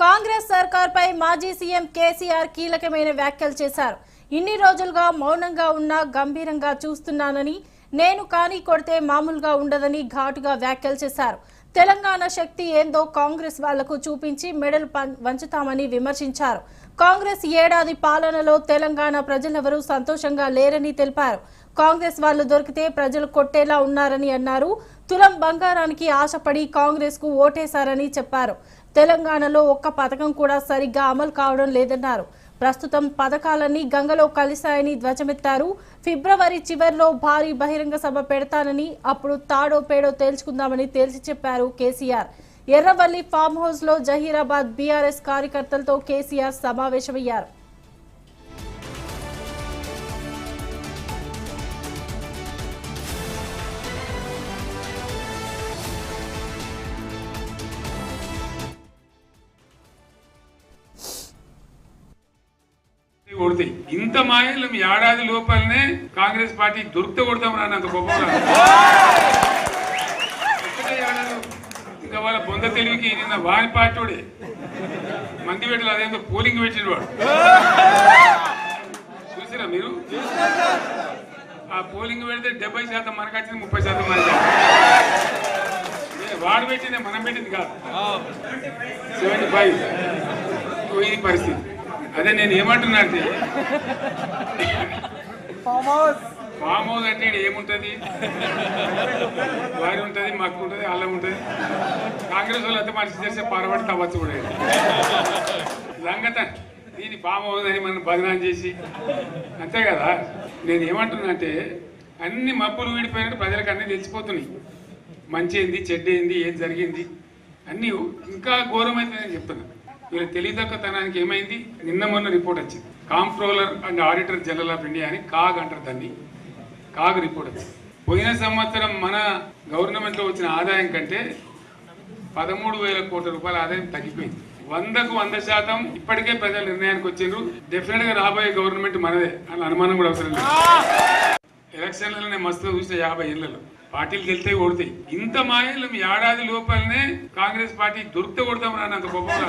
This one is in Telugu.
కాంగ్రెస్ సర్కార్పై మాజీ సీఎం కేసీఆర్ కీలకమైన వ్యాఖ్యలు చేశారు. ఇన్ని రోజులుగా మౌనంగా ఉన్నా గంభీరంగా చూస్తున్నానని, నేను కానీ కొడితే మామూలుగా ఉండదని ఘాటుగా వ్యాఖ్యలు చేశారు. తెలంగాణ శక్తి ఏందో కాంగ్రెస్ వాళ్లకు చూపించి మెడలు వంచుతామని విమర్శించారు. కాంగ్రెస్ ఏడాది పాలనలో తెలంగాణ ప్రజలెవరూ సంతోషంగా లేరని తెలిపారు. కాంగ్రెస్ వాళ్లు దొరికితే ప్రజలు కొట్టేలా ఉన్నారని అన్నారు. తులం బంగారానికి ఆశపడి కాంగ్రెస్ కు ఓటేశారని చెప్పారు. తెలంగాణలో ఒక్క పథకం కూడా సరిగ్గా అమలు కావడం లేదన్నారు. ప్రస్తుతం పథకాలన్నీ గంగలో కలిశాయని ధ్వజమెత్తారు. ఫిబ్రవరి చివర్లో భారీ బహిరంగ సభ పెడతానని, అప్పుడు తాడో పేడో తేల్చుకుందామని తేల్చి చెప్పారు కేసీఆర్. ఎర్రవల్లి ఫామ్ హౌస్ లో జహీరాబాద్ బీఆర్ఎస్ కార్యకర్తలతో కేసీఆర్ సమావేశమయ్యారు. ఇంత మాయలు ఏడాది లోపలనే కాంగ్రెస్ పార్టీ దొరికితే కొడతాం రానంత గొప్పగా ఇంకా వాళ్ళ బొంద తెలివికి నిన్న వారి పార్టీ మంది పెట్టాలి. అదేందో పోలింగ్ పెట్టిన వాడు చూసిరా మీరు? ఆ పోలింగ్ పెడితే 70% మనకు వచ్చింది, 30% మనకి. వాడు పెట్టింది మనం పెట్టింది కాదు. 75 ఇది పరిస్థితి. అదే నేను ఏమంటున్నా అంటే, ఫామ్ హౌస్ అంటే ఏముంటది? వారి ఉంటుంది, మాకు ఉంటుంది, అల్లం ఉంటుంది. కాంగ్రెస్ వాళ్ళు అయితే మనిషి చేస్తే పరబడి తవ్వచ్చు కూడా సంగత. దీన్ని ఫామ్ హౌస్ అని మనం బదనాం చేసి అంతే కదా. నేను ఏమంటున్నా అంటే, అన్ని మబ్బులు వీడిపోయినట్టు ప్రజలకు అన్నీ తెలిసిపోతున్నాయి. మంచి ఏంది, చెడ్డ ఏంది, ఏం జరిగింది అన్నీ ఇంకా ఘోరమైతే నేను చెప్తున్నా. వీళ్ళ తెలివితక్కువతనానికి ఏమైంది? నిన్న మొన్న రిపోర్ట్ వచ్చింది. Comptroller and auditor general of India అని కాగ్ అంటారు దాన్ని. కాగ్ రిపోర్ట్ వచ్చింది. పోయిన సంవత్సరం మన గవర్నమెంట్లో వచ్చిన ఆదాయం కంటే 13,000 కోట్ల రూపాయల ఆదాయం తగ్గిపోయింది. 100కు 100% ఇప్పటికే ప్రజల నిర్ణయానికి వచ్చిండ్రు. డెఫినెట్ గా రాబోయే గవర్నమెంట్ మనదే అని అనుమానం కూడా అవసరం లేదు. ఎలక్షన్లలో మస్తు చూసిన 50 ఏళ్లలో పార్టీలు గెలితే కొడతాయి. ఇంత మాయలు ఏడాది లోపలనే కాంగ్రెస్ పార్టీ దొరికితే కొడతాం రానంత గొప్పగా